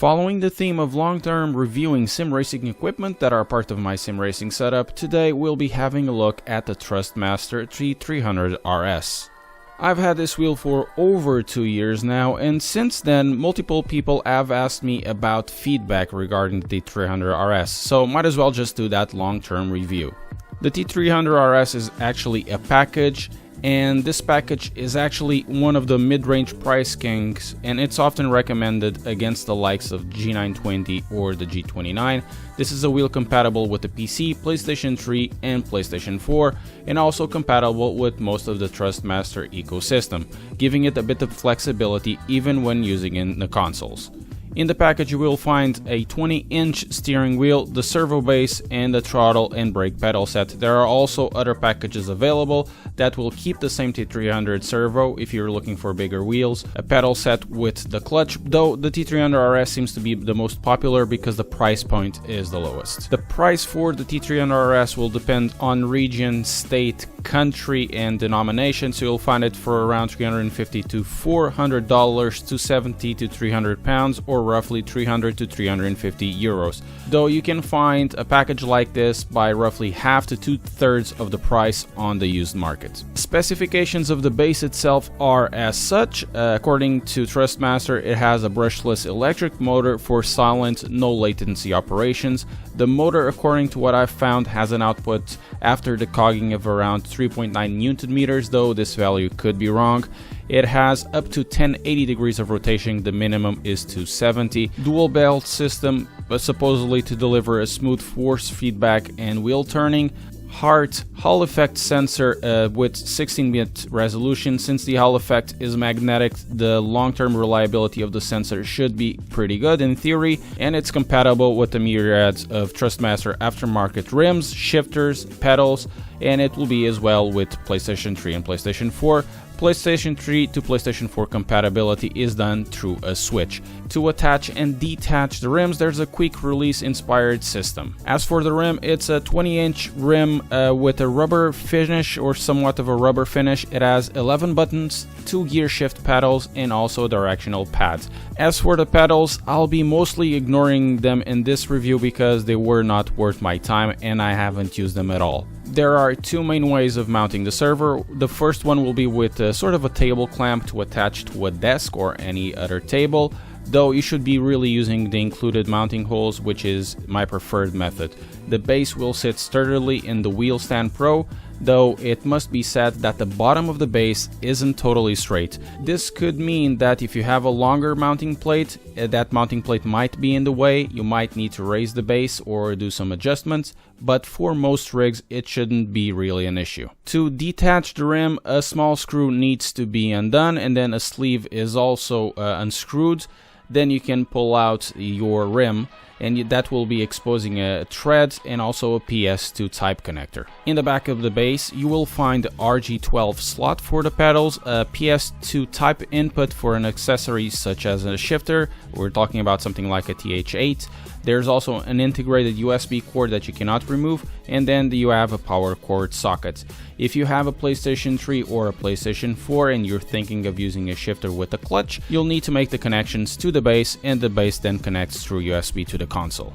Following the theme of long-term reviewing sim racing equipment that are part of my sim racing setup, today we'll be having a look at the Thrustmaster T300 RS. I've had this wheel for over 2 years now, and since then multiple people have asked me about feedback regarding the T300 RS, so might as well just do that long-term review. The T300 RS is actually a package, and this package is actually one of the mid-range price kings, and it's often recommended against the likes of G920 or the G29. This is a wheel compatible with the PC, PlayStation 3 and PlayStation 4, and also compatible with most of the Thrustmaster ecosystem, giving it a bit of flexibility even when using in the consoles. In the package you will find a 20-inch steering wheel, the servo base, and the throttle and brake pedal set. There are also other packages available that will keep the same T300 servo if you're looking for bigger wheels, a pedal set with the clutch, though the T300 RS seems to be the most popular because the price point is the lowest. The price for the T300 RS will depend on region, state, country, and denomination, so you'll find it for around $350 to $400 to 70 to 300 pounds, or roughly 300 to 350 euros. Though you can find a package like this by roughly half to 2/3 of the price on the used market. Specifications of the base itself are as such. According to Thrustmaster, it has a brushless electric motor for silent, no latency operations. The motor, according to what I've found, has an output after decogging of around 3.9 Newton meters, though this value could be wrong. It has up to 1080 degrees of rotation, the minimum is 270. Dual belt system, supposedly to deliver a smooth force feedback and wheel turning. Hall effect sensor with 16-bit resolution. Since the Hall effect is magnetic, the long-term reliability of the sensor should be pretty good in theory, and it's compatible with the myriads of Thrustmaster aftermarket rims, shifters, pedals, and it will be as well with PlayStation 3 and PlayStation 4. PlayStation 3 to PlayStation 4 compatibility is done through a switch. To attach and detach the rims, there's a quick release inspired system. As for the rim, it's a 20-inch rim with a rubber finish, or somewhat of a rubber finish. It has 11 buttons, 2 gear shift pedals, and also directional pads. As for the pedals, I'll be mostly ignoring them in this review because they were not worth my time and I haven't used them at all. There are two main ways of mounting the servo. The first one will be with sort of a table clamp to attach to a desk or any other table, though you should be really using the included mounting holes, which is my preferred method. The base will sit sturdily in the Wheel Stand Pro, though it must be said that the bottom of the base isn't totally straight. This could mean that if you have a longer mounting plate, that mounting plate might be in the way. You might need to raise the base or do some adjustments, but for most rigs it shouldn't be really an issue. To detach the rim, a small screw needs to be undone, and then a sleeve is also unscrewed. Then you can pull out your rim, and that will be exposing a thread and also a PS2 type connector. In the back of the base you will find the RG12 slot for the pedals, a PS2 type input for an accessory such as a shifter. We're talking about something like a TH8. There's also an integrated USB cord that you cannot remove, and then you have a power cord socket. If you have a PlayStation 3 or a PlayStation 4 and you're thinking of using a shifter with a clutch, you'll need to make the connections to the base, and the base then connects through USB to the console.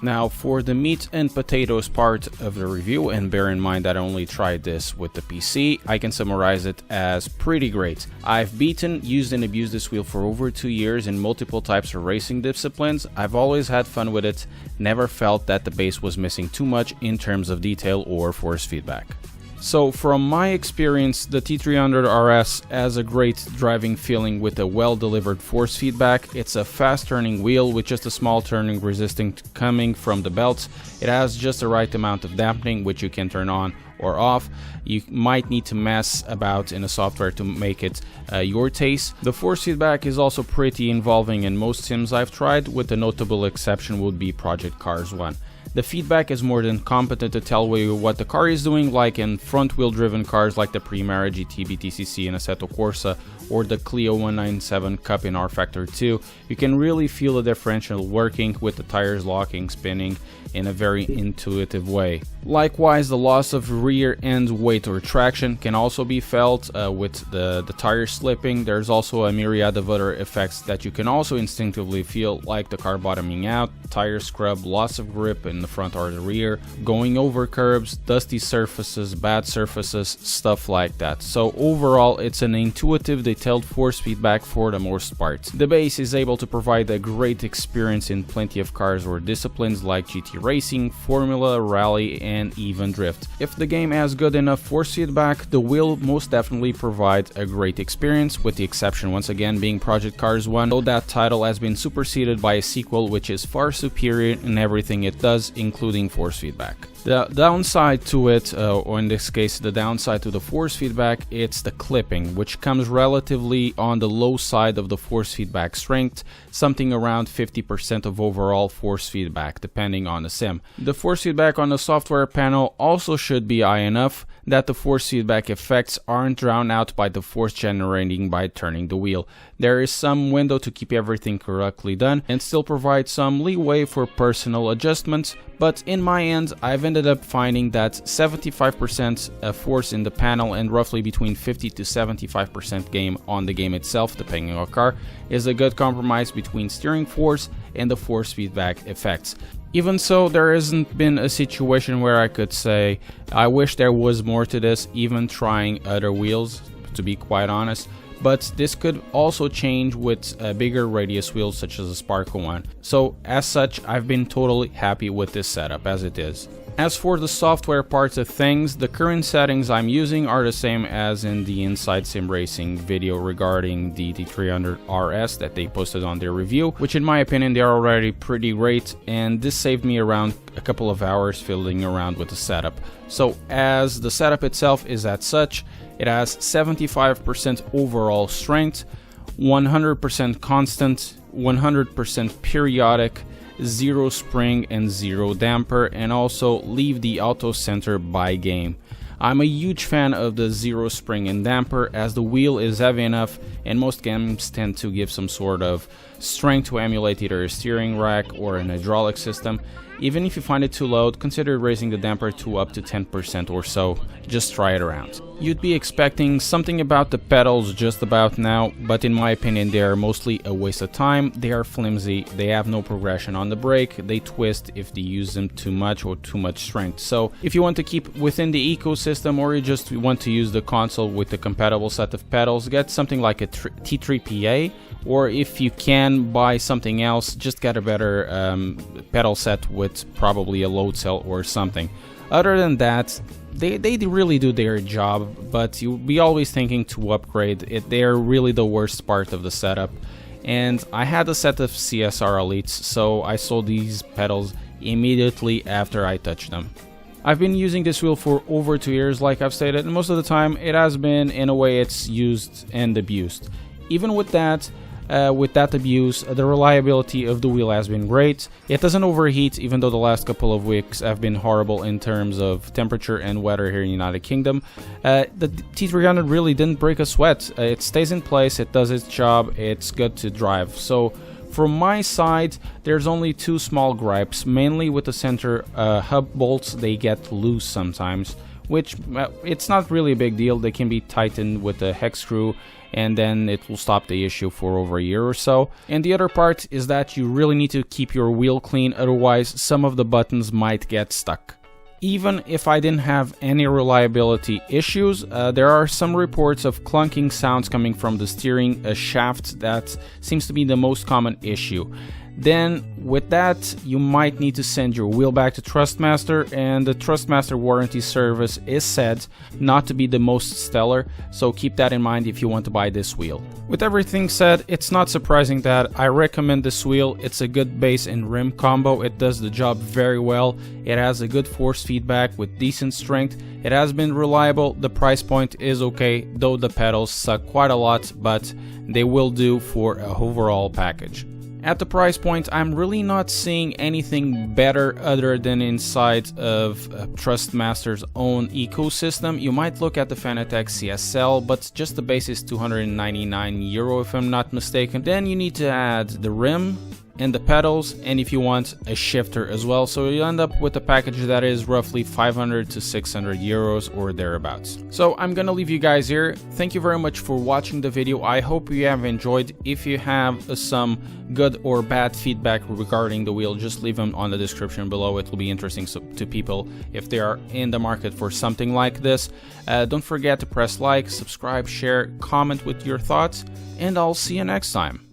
Now for the meat and potatoes part of the review, and bear in mind that I only tried this with the PC, I can summarize it as pretty great. I've beaten, used and abused this wheel for over 2 years in multiple types of racing disciplines. I've always had fun with it, never felt that the base was missing too much in terms of detail or force feedback. So from my experience, the T300 RS has a great driving feeling with a well-delivered force feedback. It's a fast-turning wheel with just a small turning resistance coming from the belts. It has just the right amount of dampening, which you can turn on or off. You might need to mess about in the software to make it your taste. The force feedback is also pretty involving in most sims I've tried, with the notable exception would be Project Cars 1. The feedback is more than competent to tell you what the car is doing, like in front-wheel driven cars like the Primera GT BTCC in Assetto Corsa or the Clio 197 Cup in R-Factor 2. You can really feel the differential working with the tires locking, spinning in a very intuitive way. Likewise, the loss of rear end weight or traction can also be felt with the tire slipping. There's also a myriad of other effects that you can also instinctively feel, like the car bottoming out, tire scrub, loss of grip in the front or the rear, going over curbs, dusty surfaces, bad surfaces, stuff like that. So overall, it's an intuitive, detailed force feedback for the most part. The base is able to provide a great experience in plenty of cars or disciplines like GT racing, Formula, Rally, and even Drift. If the game has good enough force feedback, the wheel most definitely provides a great experience, with the exception once again being Project Cars 1, though that title has been superseded by a sequel which is far superior in everything it does, including force feedback. The downside to it, or in this case the downside to the force feedback, it's the clipping, which comes relatively on the low side of the force feedback strength, something around 50% of overall force feedback, depending on the sim. The force feedback on the software panel also should be high enough that the force feedback effects aren't drowned out by the force generating by turning the wheel. There is some window to keep everything correctly done and still provide some leeway for personal adjustments, but in my end I've ended up finding that 75% force in the panel and roughly between 50 to 75% game on the game itself, depending on the car, is a good compromise between steering force and the force feedback effects. Even so, there hasn't been a situation where I could say, I wish there was more to this, even trying other wheels, to be quite honest. But this could also change with bigger radius wheels such as a Sparco one. So as such, I've been totally happy with this setup as it is. As for the software parts of things, the current settings I'm using are the same as in the Inside Sim Racing video regarding the T300 RS that they posted on their review, which in my opinion they are already pretty great, and this saved me around a couple of hours fiddling around with the setup. So as the setup itself is as such, it has 75% overall strength, 100% constant, 100% periodic, 0 spring and 0 damper, and also leave the auto center by game. I'm a huge fan of the 0 spring and damper, as the wheel is heavy enough and most games tend to give some sort of strength to emulate either a steering rack or an hydraulic system. Even if you find it too low, consider raising the damper to up to 10% or so. Just try it around. You'd be expecting something about the pedals just about now, but in my opinion they are mostly a waste of time. They are flimsy, they have no progression on the brake, they twist if they use them too much or too much strength. So if you want to keep within the ecosystem, or you just want to use the console with the compatible set of pedals, get something like a T3PA, or if you can buy something else, just get a better pedal set with probably a load cell or something. Other than that, they really do their job, but you'll be always thinking to upgrade it. They're really the worst part of the setup. And I had a set of CSR Elites, so I sold these pedals immediately after I touched them. I've been using this wheel for over 2 years, like I've stated, and most of the time it has been in a way it's used and abused. Even with that abuse, the reliability of the wheel has been great. It doesn't overheat, even though the last couple of weeks have been horrible in terms of temperature and weather here in the United Kingdom. The T300 really didn't break a sweat. It stays in place, it does its job, it's good to drive. So from my side, there's only 2 small gripes, mainly with the center hub bolts. They get loose sometimes, which it's not really a big deal. They can be tightened with a hex screw and then it will stop the issue for over a year or so. And the other part is that you really need to keep your wheel clean, otherwise some of the buttons might get stuck. Even if I didn't have any reliability issues, there are some reports of clunking sounds coming from the steering shaft. That seems to be the most common issue. Then with that, you might need to send your wheel back to Thrustmaster, and the Thrustmaster warranty service is said not to be the most stellar, so keep that in mind if you want to buy this wheel. With everything said, it's not surprising that I recommend this wheel. It's a good base and rim combo. It does the job very well. It has a good force feedback with decent strength. It has been reliable. The price point is okay, though the pedals suck quite a lot, but they will do for an overall package. At the price point, I'm really not seeing anything better other than inside of Thrustmaster's own ecosystem. You might look at the Fanatec CSL, but just the base is €299 if I'm not mistaken. Then you need to add the rim and the pedals, and if you want, a shifter as well. So you end up with a package that is roughly 500 to 600 euros or thereabouts. So I'm gonna leave you guys here. Thank you very much for watching the video. I hope you have enjoyed. If you have some good or bad feedback regarding the wheel, just leave them on the description below. It will be interesting to people if they are in the market for something like this. Don't forget to press like, subscribe, share, comment with your thoughts, and I'll see you next time.